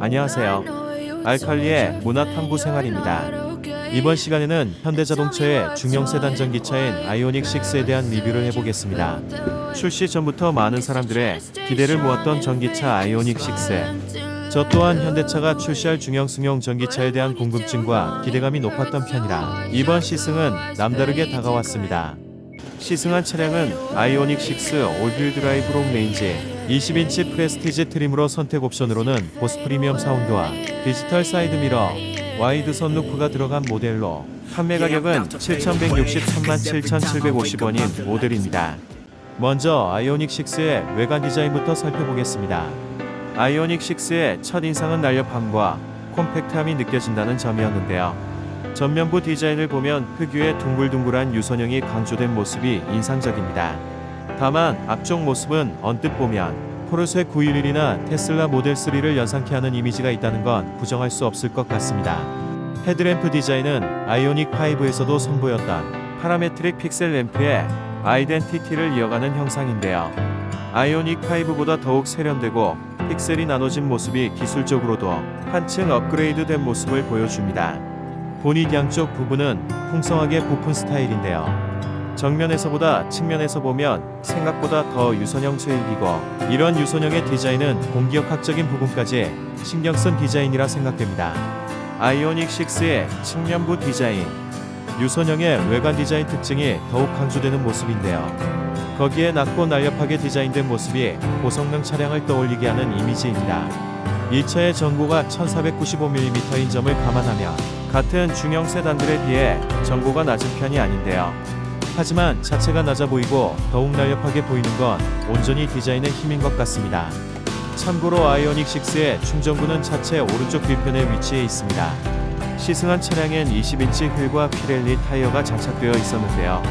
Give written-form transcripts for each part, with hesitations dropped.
안녕하세요. 알칼리의 문화탐구 생활입니다. 이번 시간에는 현대자동차의 중형 세단 전기차인 아이오닉 6에 대한 리뷰를 해보겠습니다. 출시 전부터 많은 사람들의 기대를 모았던 전기차 아이오닉 6. 저 또한 현대차가 출시할 중형 승용 전기차에 대한 궁금증과 기대감이 높았던 편이라 이번 시승은 남다르게 다가왔습니다. 시승한 차량은 아이오닉 6 올휠 드라이브 롱 레인지 20인치 프레스티지 트림으로 선택 옵션으로는 보스 프리미엄 사운드와 디지털 사이드 미러, 와이드 선루프가 들어간 모델로 판매 가격은 7,163만 7,750원인 모델입니다. 먼저 아이오닉 6의 외관 디자인부터 살펴보겠습니다. 아이오닉 6의 첫인상은 날렵함과 콤팩트함이 느껴진다는 점이었는데요. 전면부 디자인을 보면 특유의 둥글둥글한 유선형이 강조된 모습이 인상적입니다. 다만 앞쪽 모습은 언뜻 보면 포르쉐 911이나 테슬라 모델 3를 연상케 하는 이미지가 있다는 건 부정할 수 없을 것 같습니다. 헤드램프 디자인은 아이오닉 5에서도 선보였던 파라메트릭 픽셀 램프의 아이덴티티를 이어가는 형상인데요. 아이오닉 5보다 더욱 세련되고 픽셀이 나눠진 모습이 기술적으로도 한층 업그레이드된 모습을 보여줍니다. 보닛 양쪽 부분은 풍성하게 부푼 스타일인데요. 정면에서보다 측면에서 보면 생각보다 더 유선형 쉐입이고 이런 유선형의 디자인은 공기역학적인 부분까지 신경 쓴 디자인이라 생각됩니다. 아이오닉 6의 측면부 디자인, 유선형의 외관 디자인 특징이 더욱 강조되는 모습인데요. 거기에 낮고 날렵하게 디자인된 모습이 고성능 차량을 떠올리게 하는 이미지입니다. 이 차의 전고가 1495mm인 점을 감안하면 같은 중형 세단들에 비해 전고가 낮은 편이 아닌데요. 하지만 자체가 낮아 보이고 더욱 날렵하게 보이는 건 온전히 디자인의 힘인 것 같습니다. 참고로 아이오닉 6의 충전구는 차체 오른쪽 뒤편에 위치해 있습니다. 시승한 차량엔 20인치 휠과 피렐리 타이어가 장착되어 있었는데요.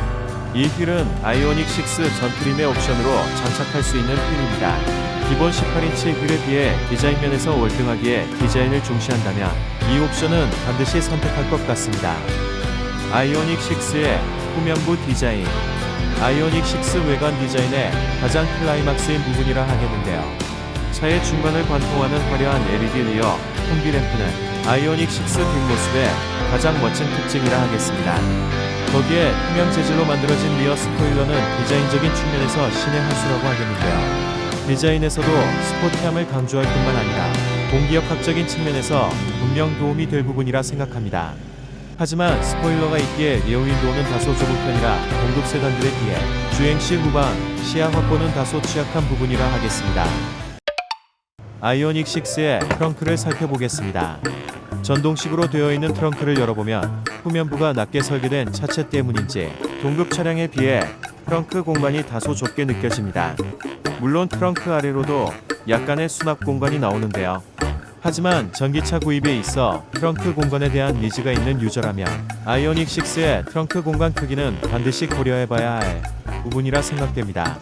이 휠은 아이오닉 6 전 트림의 옵션으로 장착할 수 있는 휠입니다. 기본 18인치 휠에 비해 디자인 면에서 월등하기에 디자인을 중시한다면 이 옵션은 반드시 선택할 것 같습니다. 아이오닉 6의 후면부 디자인, 아이오닉 6 외관 디자인의 가장 클라이막스인 부분이라 하겠는데요. 차의 중간을 관통하는 화려한 LED 리어 콤비램프는 아이오닉 6 뒷모습의 가장 멋진 특징이라 하겠습니다. 거기에 투명 재질로 만들어진 리어 스포일러는 디자인적인 측면에서 신의 한 수라고 하겠는데요. 디자인에서도 스포티함을 강조할 뿐만 아니라 공기역학적인 측면에서 분명 도움이 될 부분이라 생각합니다. 하지만 스포일러가 있기에 리어 윈도우는 다소 좁은 편이라 공급 세단들에 비해 주행시 후방 시야 확보는 다소 취약한 부분이라 하겠습니다. 아이오닉 6의 트렁크를 살펴보겠습니다. 전동식으로 되어 있는 트렁크를 열어보면 후면부가 낮게 설계된 차체 때문인지 동급 차량에 비해 트렁크 공간이 다소 좁게 느껴집니다. 물론 트렁크 아래로도 약간의 수납 공간이 나오는데요. 하지만 전기차 구입에 있어 트렁크 공간에 대한 니즈가 있는 유저라면 아이오닉 6의 트렁크 공간 크기는 반드시 고려해봐야 할 부분이라 생각됩니다.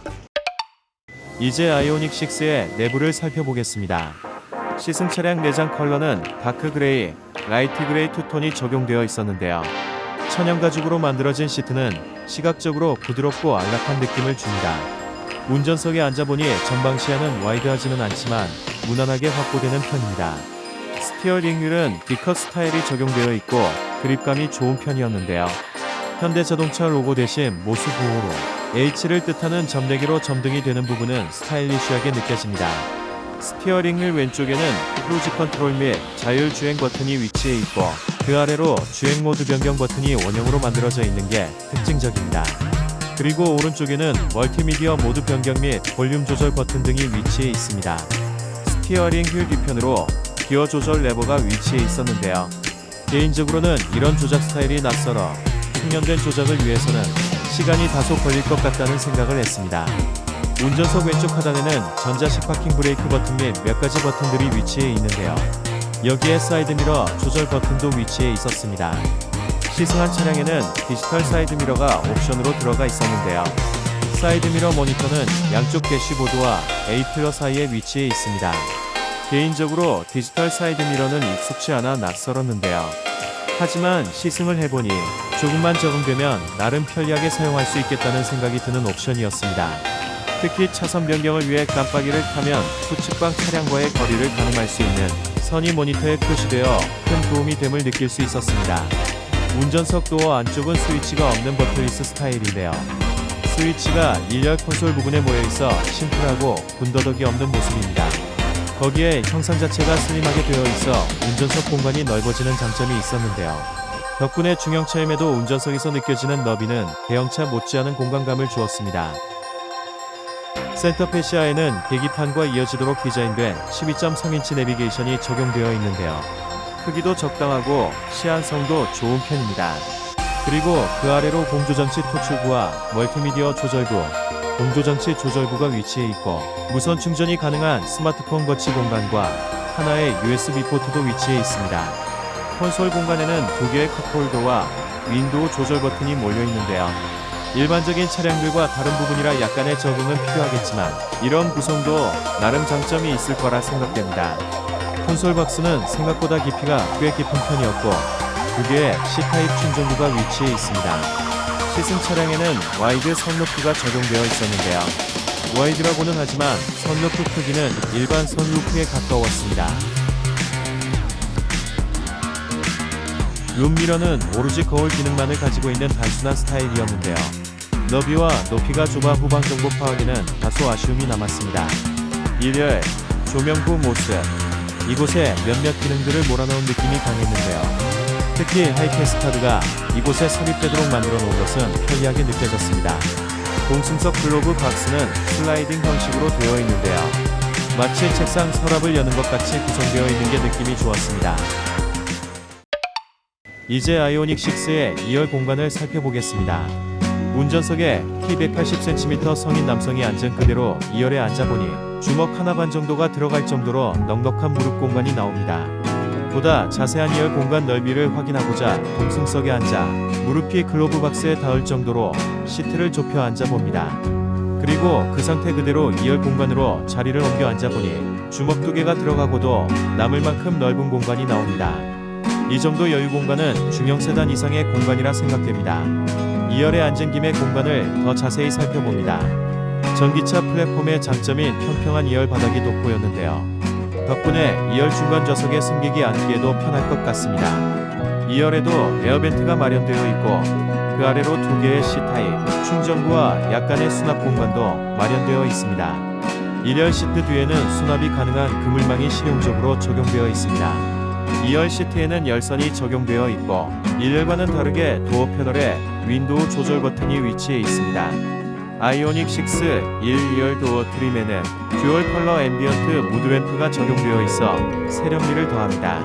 이제 아이오닉 6의 내부를 살펴보겠습니다. 시승 차량 내장 컬러는 다크 그레이, 라이트 그레이 투톤이 적용되어 있었는데요. 천연 가죽으로 만들어진 시트는 시각적으로 부드럽고 안락한 느낌을 줍니다. 운전석에 앉아보니 전방 시야는 와이드하지는 않지만 무난하게 확보되는 편입니다. 스티어링 휠은 디컷 스타일이 적용되어 있고 그립감이 좋은 편이었는데요. 현대자동차 로고 대신 모수 부호로 H를 뜻하는 점내기로 점등이 되는 부분은 스타일리시하게 느껴집니다. 스티어링 휠 왼쪽에는 크루즈 컨트롤 및 자율주행 버튼이 위치해 있고 그 아래로 주행 모드 변경 버튼이 원형으로 만들어져 있는 게 특징적입니다. 그리고 오른쪽에는 멀티미디어 모드 변경 및 볼륨 조절 버튼 등이 위치해 있습니다. 스티어링 휠 뒤편으로 기어 조절 레버가 위치해 있었는데요. 개인적으로는 이런 조작 스타일이 낯설어 숙련된 조작을 위해서는 시간이 다소 걸릴 것 같다는 생각을 했습니다. 운전석 왼쪽 하단에는 전자식 파킹 브레이크 버튼 및 몇 가지 버튼들이 위치해 있는데요. 여기에 사이드 미러 조절 버튼도 위치해 있었습니다. 시승한 차량에는 디지털 사이드 미러가 옵션으로 들어가 있었는데요. 사이드 미러 모니터는 양쪽 대시보드와 A필러 사이에 위치해 있습니다. 개인적으로 디지털 사이드 미러는 익숙치 않아 낯설었는데요. 하지만 시승을 해보니 조금만 적응되면 나름 편리하게 사용할 수 있겠다는 생각이 드는 옵션이었습니다. 특히 차선 변경을 위해 깜빡이를 타면 후측방 차량과의 거리를 가늠할 수 있는 선이 모니터에 표시되어 큰 도움이 됨을 느낄 수 있었습니다. 운전석 도어 안쪽은 스위치가 없는 버클리스 스타일인데요. 스위치가 1열 콘솔 부분에 모여있어 심플하고 군더더기 없는 모습입니다. 거기에 형상 자체가 슬림하게 되어 있어 운전석 공간이 넓어지는 장점이 있었는데요. 덕분에 중형차임에도 운전석에서 느껴지는 너비는 대형차 못지않은 공간감을 주었습니다. 센터 패시아에는 계기판과 이어지도록 디자인된 12.3인치 내비게이션이 적용되어 있는데요. 크기도 적당하고 시안성도 좋은 편입니다. 그리고 그 아래로 공조장치 토출구와 멀티미디어 조절구, 공조장치 조절구가 위치해 있고 무선 충전이 가능한 스마트폰 거치 공간과 하나의 USB 포트도 위치해 있습니다. 콘솔 공간에는 2개의 컵홀더와 윈도우 조절 버튼이 몰려 있는데요. 일반적인 차량들과 다른 부분이라 약간의 적응은 필요하겠지만 이런 구성도 나름 장점이 있을 거라 생각됩니다. 콘솔 박스는 생각보다 깊이가 꽤 깊은 편이었고 2개의 C타입 충전구가 위치해 있습니다. 시승 차량에는 와이드 선루프가 적용되어 있었는데요. 와이드라고는 하지만 선루프 크기는 일반 선루프에 가까웠습니다. 룸미러는 오로지 거울 기능만을 가지고 있는 단순한 스타일이었는데요. 너비와 높이가 좁아 후방 정보 파악에는 다소 아쉬움이 남았습니다. 1열 조명부 모습, 이곳에 몇몇 기능들을 몰아넣은 느낌이 강했는데요. 특히 하이캐스타드가 이곳에 삽입되도록 만들어 놓은 것은 편리하게 느껴졌습니다. 동승석 글로브 박스는 슬라이딩 형식으로 되어 있는데요. 마치 책상 서랍을 여는 것 같이 구성되어 있는 게 느낌이 좋았습니다. 이제 아이오닉 6의 2열 공간을 살펴보겠습니다. 운전석에 키 180cm 성인 남성이 앉은 그대로 2열에 앉아보니 주먹 하나 반 정도가 들어갈 정도로 넉넉한 무릎 공간이 나옵니다. 보다 자세한 2열 공간 넓이를 확인하고자 동승석에 앉아 무릎이 글로브 박스에 닿을 정도로 시트를 좁혀 앉아봅니다. 그리고 그 상태 그대로 2열 공간으로 자리를 옮겨 앉아보니 주먹 2개가 들어가고도 남을 만큼 넓은 공간이 나옵니다. 이 정도 여유 공간은 중형 세단 이상의 공간이라 생각됩니다. 2열에 앉은 김에 공간을 더 자세히 살펴봅니다. 전기차 플랫폼의 장점인 평평한 2열 바닥이 돋보였는데요. 덕분에 2열 중간 좌석에 승객이 앉기에도 편할 것 같습니다. 2열에도 에어벤트가 마련되어 있고 그 아래로 2개의 C타입 충전구와 약간의 수납 공간도 마련되어 있습니다. 1열 시트 뒤에는 수납이 가능한 그물망이 실용적으로 적용되어 있습니다. 2열 시트에는 열선이 적용되어 있고 1열과는 다르게 도어 패널에 윈도우 조절 버튼이 위치해 있습니다. 아이오닉 6 1, 2열 도어 트림에는 듀얼 컬러 앰비언트 무드램프가 적용되어 있어 세련미를 더합니다.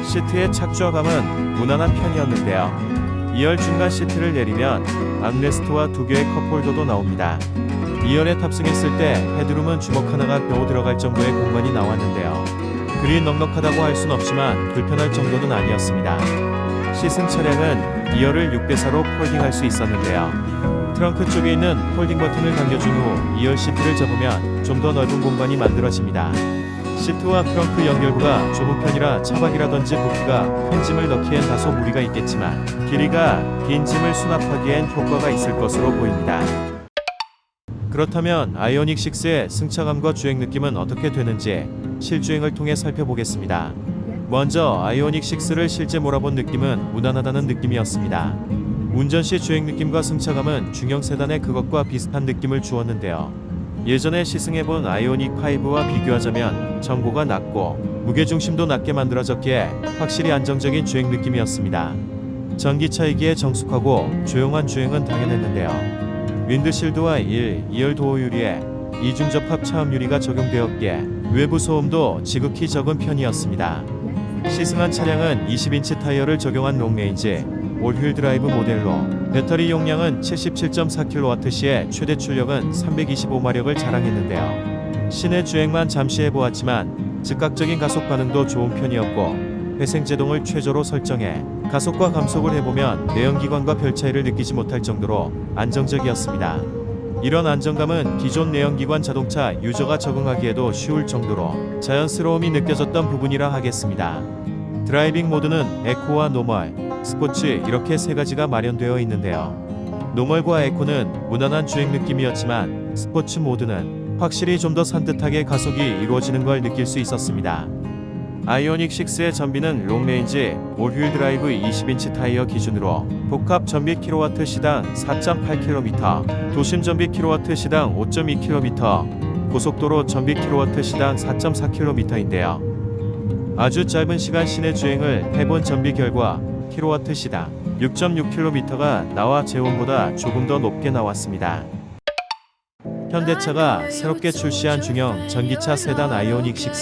시트의 착좌감은 무난한 편이었는데요. 2열 중간 시트를 내리면 암레스트와 2개의 컵홀더도 나옵니다. 2열에 탑승했을 때 헤드룸은 주먹 하나가 겨우 들어갈 정도의 공간이 나왔는데요. 그리 넉넉하다고 할 순 없지만 불편할 정도는 아니었습니다. 시승 차량은 2열을 6대4로 폴딩할 수 있었는데요. 트렁크 쪽에 있는 폴딩 버튼을 당겨준 후 2열 시트를 접으면 좀 더 넓은 공간이 만들어집니다. 시트와 트렁크 연결부가 좁은 편이라 차박이라든지 부피가 큰 짐을 넣기엔 다소 무리가 있겠지만 길이가 긴 짐을 수납하기엔 효과가 있을 것으로 보입니다. 그렇다면 아이오닉 6의 승차감과 주행 느낌은 어떻게 되는지 실주행을 통해 살펴보겠습니다. 먼저 아이오닉 6를 실제 몰아본 느낌은 무난하다는 느낌이었습니다. 운전 시 주행 느낌과 승차감은 중형 세단의 그것과 비슷한 느낌을 주었는데요. 예전에 시승해본 아이오닉 5와 비교하자면 전고가 낮고 무게중심도 낮게 만들어졌기에 확실히 안정적인 주행 느낌이었습니다. 전기차이기에 정숙하고 조용한 주행은 당연했는데요. 윈드실드와 1, 2열 도어 유리에 이중 접합 차음 유리가 적용되었기에 외부 소음도 지극히 적은 편이었습니다. 시승한 차량은 20인치 타이어를 적용한 롱레인지 올휠 드라이브 모델로 배터리 용량은 77.4kWh에 최대 출력은 325마력을 자랑했는데요. 시내 주행만 잠시 해보았지만 즉각적인 가속 반응도 좋은 편이었고 회생제동을 최저로 설정해 가속과 감속을 해보면 내연기관과 별 차이를 느끼지 못할 정도로 안정적이었습니다. 이런 안정감은 기존 내연기관 자동차 유저가 적응하기에도 쉬울 정도로 자연스러움이 느껴졌던 부분이라 하겠습니다. 드라이빙 모드는 에코와 노멀, 스포츠 이렇게 세 가지가 마련되어 있는데요. 노멀과 에코는 무난한 주행 느낌이었지만 스포츠 모드는 확실히 좀 더 산뜻하게 가속이 이루어지는 걸 느낄 수 있었습니다. 아이오닉 6의 전비는 롱레인지 올휠 드라이브 20인치 타이어 기준으로 복합 전비 킬로와트 시당 4.8km, 도심 전비 킬로와트 시당 5.2km, 고속도로 전비 킬로와트 시당 4.4km인데요. 아주 짧은 시간 시내 주행을 해본 전비 결과 킬로와트 시당 6.6km가 나와 제온보다 조금 더 높게 나왔습니다. 현대차가 새롭게 출시한 중형 전기차 세단 아이오닉 6.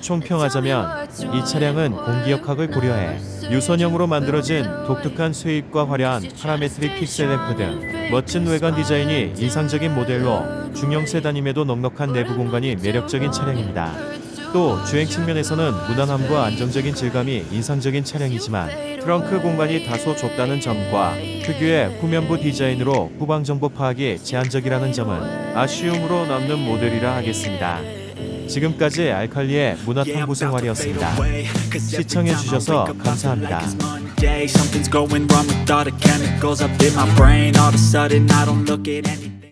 총평하자면 이 차량은 공기역학을 고려해 유선형으로 만들어진 독특한 쇠입과 화려한 파라메트릭 픽셀 램프 등 멋진 외관 디자인이 인상적인 모델로 중형 세단임에도 넉넉한 내부 공간이 매력적인 차량입니다. 또 주행 측면에서는 무난함과 안정적인 질감이 인상적인 차량이지만 트렁크 공간이 다소 좁다는 점과 특유의 후면부 디자인으로 후방 정보 파악이 제한적이라는 점은 아쉬움으로 남는 모델이라 하겠습니다. 지금까지 알칼리의 문화탐구 생활이었습니다. 시청해주셔서 감사합니다.